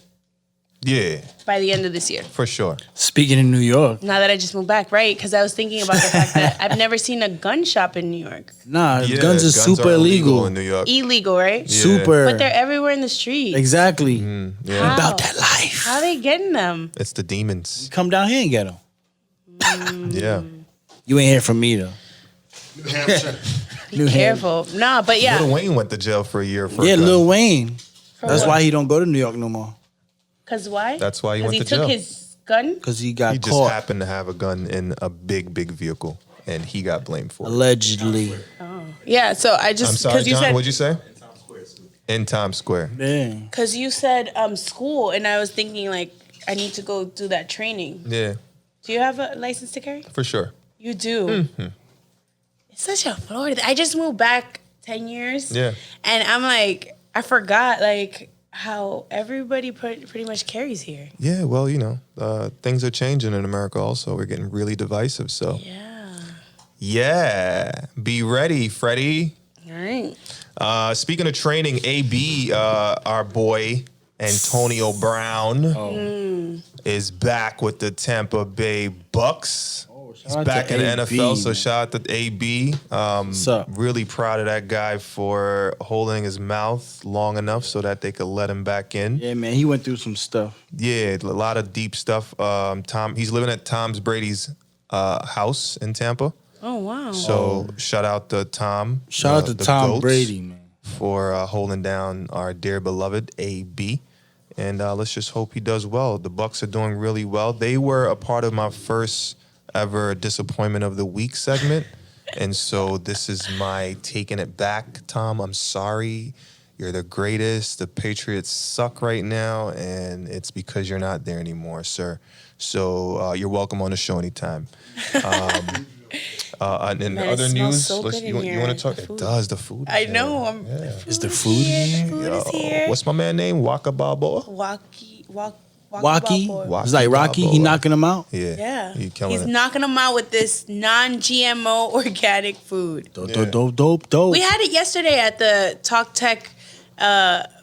Yeah, by the end of this year. for sure. Speaking in New York, Now that I just moved back, right? Because I was thinking about the fact that I've never seen a gun shop in New York. nah, Yeah, guns are super illegal. in New York. Illegal, right? Yeah. Super. But they're everywhere in the street. exactly. Yeah, How? About that life. How they getting them? it's the demons. Come down here and get them. Yeah, You ain't hear from me though. New Hampshire. Be careful. Nah, but yeah. Lil Wayne went to jail for a year for Yeah, a gun. Lil Wayne. For That's what? why he don't go to New York no more. Cause why? That's why he 'Cause went he to took jail. his gun. Cause he got He just caught happened to have a gun in a big vehicle, and he got blamed for it. allegedly. Yeah. So I just I'm sorry, because you John. said What'd you say? In Times Square. Yeah. because you said school, and I was thinking like I need to go do that training. Yeah, Do you have a license to carry? for sure. You do. It's such a Florida. I just moved back 10 years. Yeah. And I'm like, I forgot like how everybody pretty much carries here. Yeah, well, you know, things are changing in America also. We're getting really divisive. So, yeah. Be ready, Freddie. All right. Speaking of training, AB, our boy, Antonio Brown, is back with the Tampa Bay Bucks. He's out back to in the AB, NFL, so man. shout out to AB. What's up? Really proud of that guy for holding his mouth long enough so that they could let him back in. Yeah, man, he went through some stuff. Yeah, a lot of deep stuff. He's living at Tom's Brady's house in Tampa. Oh, wow. So shout out to Tom. Shout out to the Tom GOAT, Brady, man. for holding down our dear beloved AB. And let's just hope he does well. The Bucks are doing really well. They were a part of my first ever disappointment of the week segment. And so this is my taking it back, Tom. I'm sorry. You're the greatest. The Patriots suck right now, and it's because you're not there anymore, sir. So you're welcome on the show anytime. And in Man, it other smells news, so good in you here. want to talk? The It food. does. The food. I is know. here. Is the food in Food Yo, is here. what's my man name? Waka Balboa? Wacky Wacky? Balboa. It's like Rocky. He Balboa. knocking him out. Yeah. Yeah. He killing He's it. knocking them out with this non-GMO organic food. Dope. We had it yesterday at the Talk Tech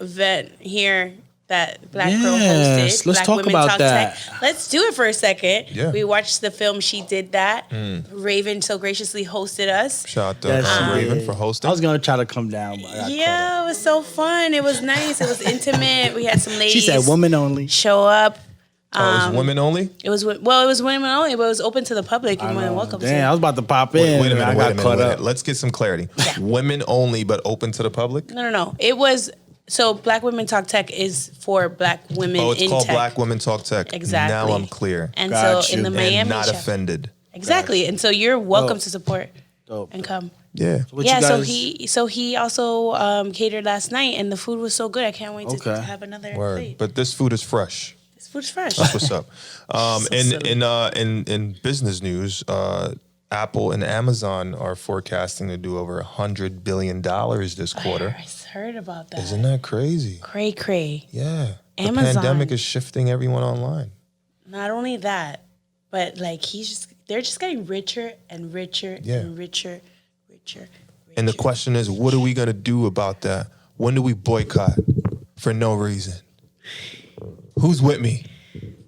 event here that Black Girl Yes, hosted. let's Black talk Women about Talk that. Tech. Let's do it for a second. Yeah. We watched the film She Did That. Raven so graciously hosted us. Shout out to Yes, she Raven did. for hosting. I was gonna try to come down, but I got caught Yeah, it was so fun. It was nice. It was intimate. We had some up. ladies She said woman only. show up. Oh, it's women only? It was it was women only, but it was open to the public. You're more than welcome Damn, I to. was about to pop in. Wait a minute, I wait got a minute, caught wait a up. minute. Let's get some clarity. Women only, but open to the public? No. It was so Black Women Talk Tech is for Black women Oh, it's in called tech. Black Women Talk Tech. Exactly. Now I'm clear. And Got so in you. the And Miami not show. offended. Exactly. And so you're welcome Dope. to support Dope. and come. Yeah. What Yeah, you guys, so he also catered last night and the food was so good. I can't wait to Okay. have another Word. plate. But this food is fresh. This food's fresh. That's what's up. silly. In business news, Apple and Amazon are forecasting to do over $100 billion this quarter. I heard about that. Isn't that crazy? Cray. Yeah. The Amazon. pandemic is shifting everyone online. Not only that, but like they're just getting richer and richer Yeah. and richer. And the question is, what are we going to do about that? When do we boycott for no reason? Who's with me?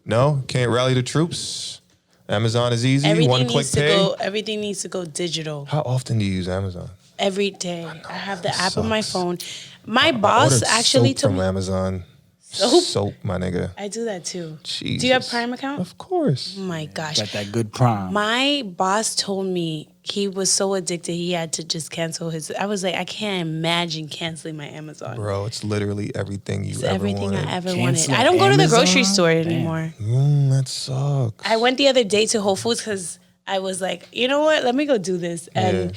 No? Can't rally the troops? Amazon is easy. One click pay. Everything needs to go digital. How often do you use Amazon? Every day. I have the app on my sucks. phone. My I boss ordered actually soap told from me. Amazon. Soap? Soap, my nigga. I do that too. Jesus. Do you have Prime account? Of course. Oh my gosh. got that good prime. My boss told me he was so addicted he had to just cancel his. I was like, I can't imagine canceling my Amazon. Bro, it's literally everything you It's ever everything wanted. I ever Cancel wanted. I don't go to the Amazon? grocery store Damn. anymore. That sucks. I went the other day to Whole Foods because I was like, you know what? Let me go do this, and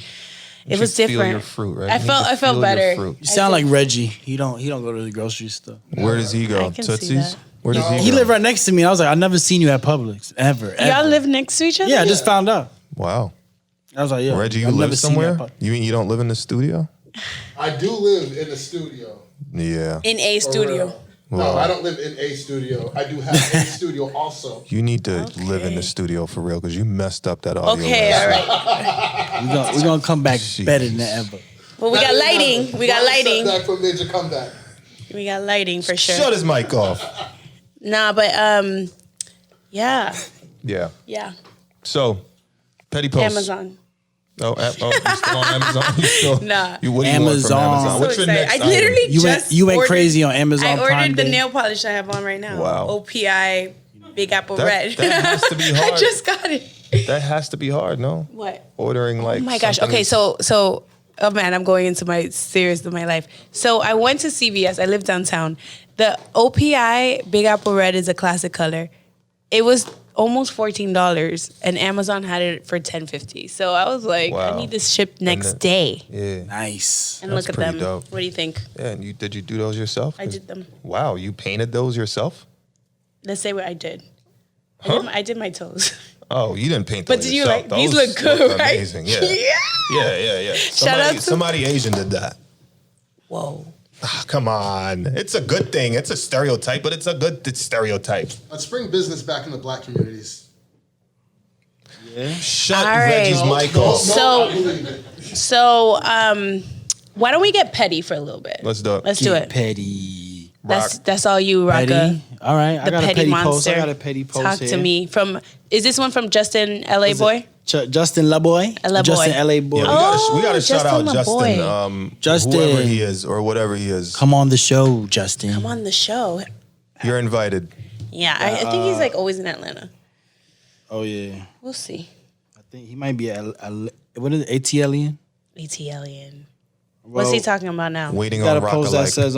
You it was should feel different. your fruit, right? I You need felt to I felt feel your better. fruit. You sound like Reggie. He don't go to the grocery store. Where does he go? I can see Tootsie's? that. Where does he go? He lived right next to me. I was like, I never seen you at Publix ever. Y'all live next to each other? Yeah, I just found out. Wow. I was like, yo, Reggie, you I've live never seen you at somewhere? Publix. You mean you don't live in the studio? I do live in the studio. Yeah. in a For studio. real. No, I don't live in a studio. I do have a studio also. You need to live in the studio for real because you messed up that audio. Okay, last all time. right. We're gonna come back Jeez. better than ever. Well, we got lighting. We got One lighting. setback from major comeback. We got lighting for sure. Shut his mic off. Nah, but yeah, Yeah. So, Petty Post. Amazon. Oh, you still on Amazon? You still, Nah. what do you want from Amazon. Amazon? So What's your excited. next I literally item? You went ordered- crazy on Amazon I ordered Prime the Day. nail polish I have on right now. Wow. OPI Big Apple Red. That has to be I hard. just got it. That has to be hard, no? What? Ordering like Oh my gosh. something Okay, is- so oh man, I'm going into my serious of my life. So I went to CVS. I live downtown. The OPI Big Apple Red is a classic color. It was almost $14, and Amazon had it for $10.50. So I was like, Wow. I need this shipped next then- day. Yeah. Nice. And That's look at pretty them. dope. What do you think? Yeah, and did you do those yourself? I did them. Wow, you painted those yourself? Let's say what I did. I did my toes. Oh, you didn't paint But those did you yourself. like these Those look good, right? Amazing, yeah. Yeah. Shout out to- Somebody Asian did that. Whoa. Ah, come on. It's a good thing. It's a stereotype, but it's a good stereotype. Let's bring business back in the black communities. Shut All right. Reggie's mic off. So- I believe it. So, why don't we get petty for a little bit? Let's do it. Let's do it. Petty. That's all you, Rocka. Petty. All right. I The got a petty petty monster. post. I got a petty post Talk here. to me. Is this one from Justin LA Boy? Justin LaBoy. LaBoy. Justin LA Boy. Yeah, we gotta Oh, shout out Justin Justin, LaBoy. Justin. whoever he is or whatever he is. Come on the show, Justin. I'm on the show. You're invited. Yeah, I think he's like always in Atlanta. Oh yeah. We'll see. I think he might be what is it? ATLian? ATLian. What's he talking about now? Waiting Got on a Rocka post that like. says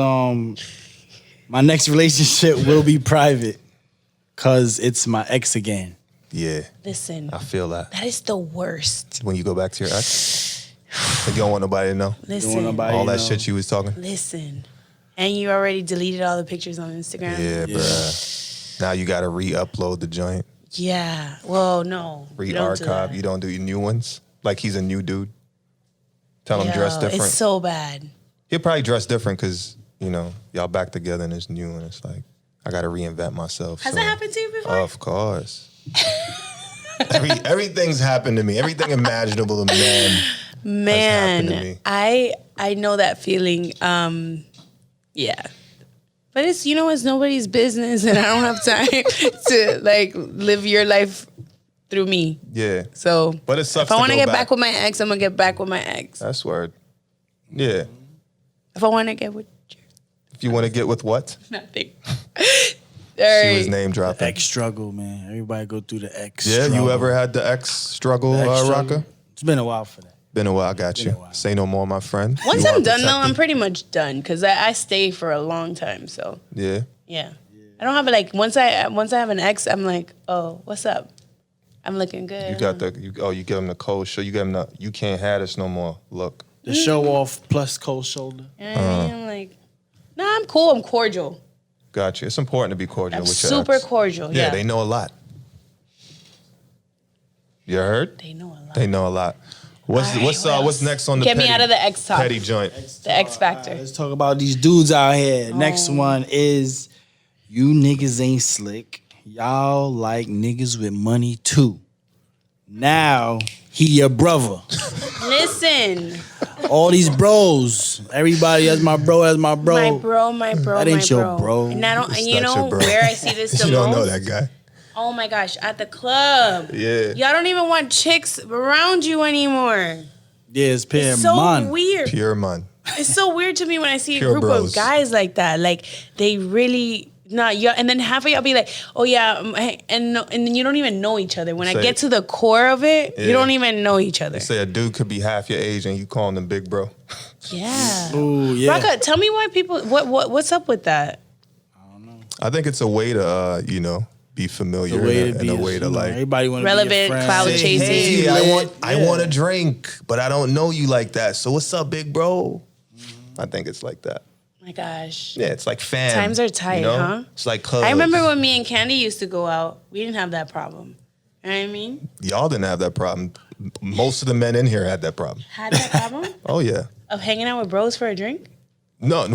my next relationship will be private cause it's my ex again. Yeah, Listen, I feel that. that is the worst. When you go back to your ex, like you don't want nobody to know Listen, nobody- all that know. shit you was talking. listen. And you already deleted all the pictures on Instagram? Yeah, bruh. Now you gotta re-upload the joint, Yeah. Well, no. you don't do re-archive. that. You don't do your new ones. Like he's a new dude. Tell him dress Yo, different. It's so bad. He'll probably dress different because y'all back together and it's new and it's like I gotta reinvent myself. Has so- that happened to you before? Of course. Everything's happened to me. Everything imaginable to man. happened to Man, me. I know that feeling. Yeah. But it's, it's nobody's business, and I don't have time to like live your life through me. Yeah. So, But it sucks if I to want to go get back back with my ex, I'm gonna get back with my ex. That's word. Yeah. If I want to get with If you want to get with what? nothing. She was name dropping. Ex struggle, man. Everybody go through the ex. Yeah, struggle. you ever had the ex struggle, The ex struggle? Rocker? It's been a while for that. Been a while, I got Been you. a while. Say no more, my friend. Once You I'm are done, though, I'm protected. pretty much done because I stay for a long time. So Yeah. yeah, I don't have like once I have an ex, I'm like, oh, what's up? I'm looking good. You got you give him the cold show. You give him the you can't have this no more. Look. The show off plus cold shoulder. I'm like, nah, I'm cool. I'm cordial. Got you. It's important to be cordial I'm with your super ex. cordial. Yeah, Yeah, they know a lot. You heard? They know a lot. They know a lot. What's All right, what's what else? what's next on the Get me petty, out of the X talk. petty joint? The X Factor. Let's talk about these dudes out here. Next Oh. one is you niggas ain't slick. Y'all like niggas with money too. Now he your brother. Listen, All these bros. Everybody as my bro, as my bro. my bro, That ain't my your bro. And I don't, It's you not know your bro. where I see this the You don't most? know that guy. Oh my gosh, at the club. Yeah. Y'all don't even want chicks around you anymore. Yeah, it's paying It's so man. weird. Pure man. It's so weird to me when I see a Pure group bros. of guys like that. Like they really not y'all, and then half of y'all be like, "Oh yeah," and then you don't even know each other. When I Say- get to the core of it, Yeah. you don't even know each other. Say a dude could be half your age and you calling him big bro. Yeah. Ooh, yeah. Rocka, tell me why people. What's up with that? I think it's a way to be familiar The way to and be a way to like everybody want to Relevant, be your friend. cloud say, chasing. hey, I Yeah. want a drink, but I don't know you like that. So what's up, big bro? I think it's like that. My gosh. Yeah, it's like fam. Times are tight, huh? It's like cuz. I remember when me and Candy used to go out. We didn't have that problem. You know what I mean? Y'all didn't have that problem. Most of the men in here had that problem. Had that problem Oh yeah. of hanging out with bros for a drink? No,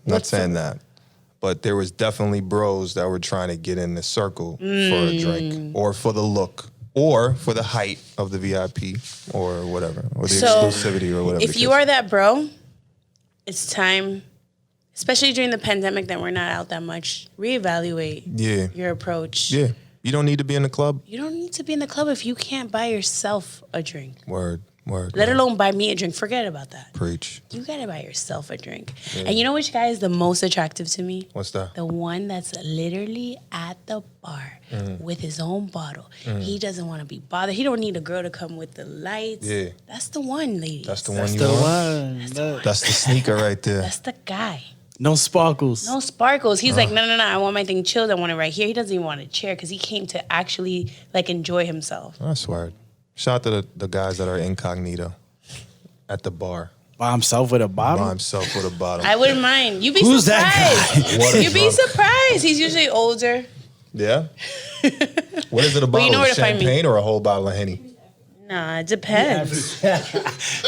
not saying that. But there was definitely bros that were trying to get in the circle for a drink or for the look or for the height of the VIP or whatever, or the So, exclusivity or whatever. If the you case. are that bro, it's time, especially during the pandemic that we're not out that much, reevaluate Yeah. your approach. Yeah. You don't need to be in the club. You don't need to be in the club if you can't buy yourself a drink, Word. let alone buy me a drink. Forget about that. Preach. You gotta buy yourself a drink. And you know which guy is the most attractive to me? What's that? The one that's literally at the bar with his own bottle. He doesn't want to be bothered. He don't need a girl to come with the lights. Yeah. That's the one, ladies. That's the one That's you the want. one. That's the sneaker right there. That's the guy. No sparkles. No sparkles. He's like, no, I want my thing chilled. I want it right here. He doesn't even want a chair because he came to actually like enjoy himself. That's word. Shout out to the guys that are incognito at the bar By himself with a by bottle. himself with a bottle. I wouldn't mind. You'd be Who's that surprised. What a You'd be drunk. surprised. He's usually older. Yeah. What is it? A Well, bottle you know where of to find me. champagne or a whole bottle of Henny? Nah, it depends.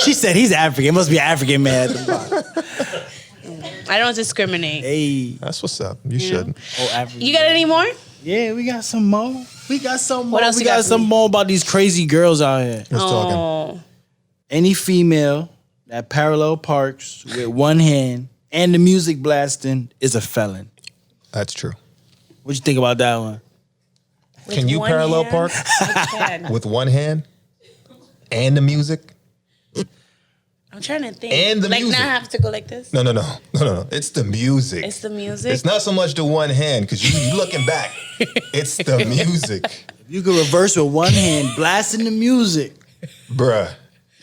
She said he's African. Must be an African man at the bottom. I don't discriminate. Hey. That's what's up. You shouldn't. Oh, African. You got any more? Yeah, we got some more. We got some more. What else we you got got for some me? more about these crazy girls out here. Let's talking. Oh, Any female that parallel parks with one hand and the music blasting is a felon. That's true. What you think about that one? with Can you one parallel hand, park I can. with one hand and the music? I'm trying to think. And the like music. not have to go like this. No. It's the music. It's the music. It's not so much the one hand because you looking back. It's the music, You can reverse with one hand, blasting the music, bruh.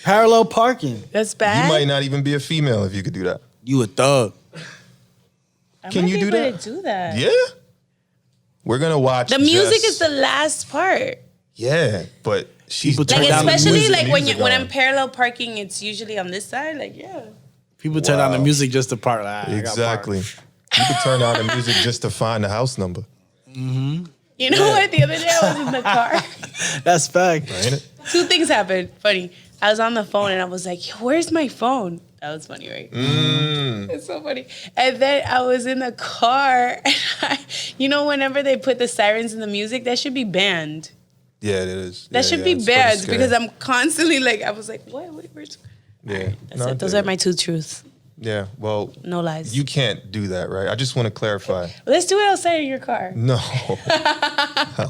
parallel parking. That's bad. You might not even be a female if you could do that. You a thug. I Can might you be do able that? To do that. Yeah. We're gonna watch. The music Jess. is the last part. Yeah, but she's People turn Like down the especially music. like when music when on. I'm parallel parking, it's usually on this side. Like yeah. People turn down the Wow. music just to park. Like, I got Exactly. parked. You can turn on the music just to find the house number, You know what? The other day I was in the car. That's fact. ain't it? Two things happened. Funny. I was on the phone and I was like, "Yo, where's my phone?" That was funny, right? It's so funny. And then I was in the car, and whenever they put the sirens in the music, that should be banned. Yeah, it is. That should be it's pretty banned scary. because I'm constantly like, I was like, what? Where's? Yeah. That's it. Those are my two truths. Yeah. Well, No lies. you can't do that, right? I just want to clarify. Let's do it outside of your car. No. Hell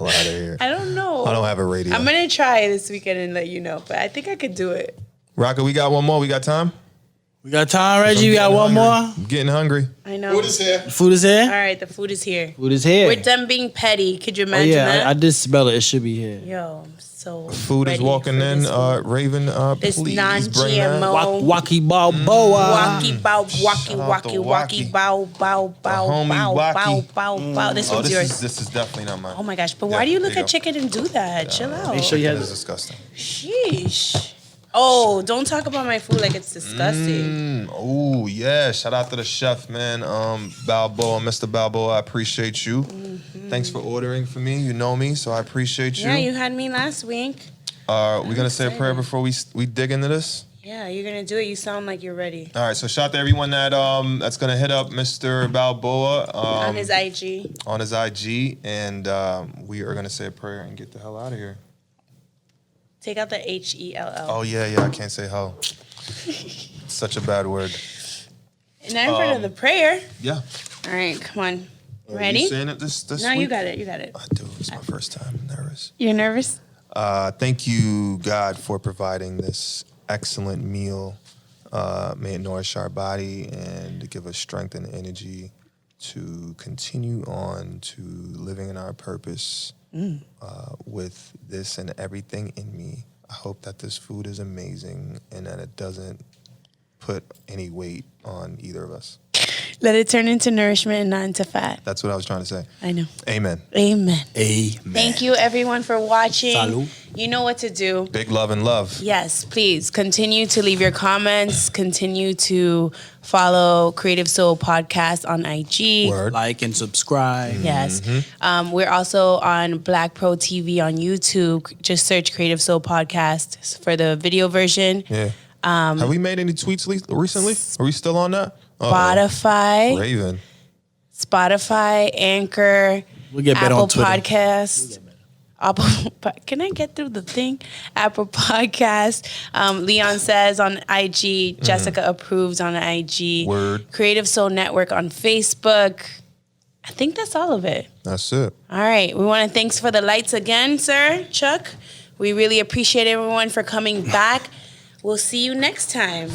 out of here. I don't know. I don't have a radio. I'm gonna try this weekend and let you know, but I think I could do it. Rocker, we got one more. We got time? We got time, Reggie. We got I'm one getting more. hungry. I'm getting hungry. I know. Food is here. Food is here. All right, the food is here. Food is here. We're done being petty. Could you Oh imagine yeah, that? I did spell it. It should be here. Yo, I'm so Food is ready walking for in. this food. Raven, This please bring that. non-GMO. Wacky Balboa. Walkie bow, walkie, Shout out walkie, to walkie, Wacky. bow, bow, bow, homie bow, bow, Wacky. bow, bow. This Oh, one's this yours. is definitely not mine. Oh my goch! But Yeah, why do you there look you at go. chicken and do that? Chill out. Make sure you That have. is disgusting. Sheesh. Oh, don't talk about my food like it's disgusting. Oh yeah! Shout out to the chef, man. Balboa, Mr. Balboa. I appreciate you. Thanks for ordering for me. You know me, so I appreciate you. Yeah, you had me last week. We're gonna say a prayer before we dig into this. Yeah, you're gonna do it. You sound like you're ready. All right. So shout out to everyone that's gonna hit up Mr. Balboa On his IG. on his IG, and we are gonna say a prayer and get the hell out of here. Take out the HELL. Oh yeah, I can't say how. Such a bad word. And now in front of the prayer. Yeah. All right, come on. Are Ready? you saying it this No, you week? got it. You got it. I do. It's my first time. I'm nervous. You're nervous? Thank you, God, for providing this excellent meal. May it nourish our body and give us strength and energy to continue on to living in our purpose with this and everything in me. I hope that this food is amazing and that it doesn't put any weight on either of us. Let it turn into nourishment and not into fat. That's what I was trying to say. I know. Amen. Amen. Amen. Thank you, everyone, for watching. Salud. You know what to do. Big love and love. Yes, please continue to leave your comments. Continue to follow Creative Soul Podcast on IG. Word. Like and subscribe. Yes. We're also on Black Pro TV on YouTube. Just search Creative Soul Podcast for the video version. Yeah. Have we made any tweets recently? Are we still on that? Spotify, Raven. Anchor, We'll get better Apple on Twitter. Podcast. Can I get through the thing? Apple Podcast. Leon Says on IG. Jessica Approves on IG. Word. Creative Soul Network on Facebook. I think that's all of it. That's it. All right. We want to thanks for the lights again, sir, Chuck. We really appreciate everyone for coming back. We'll see you next time.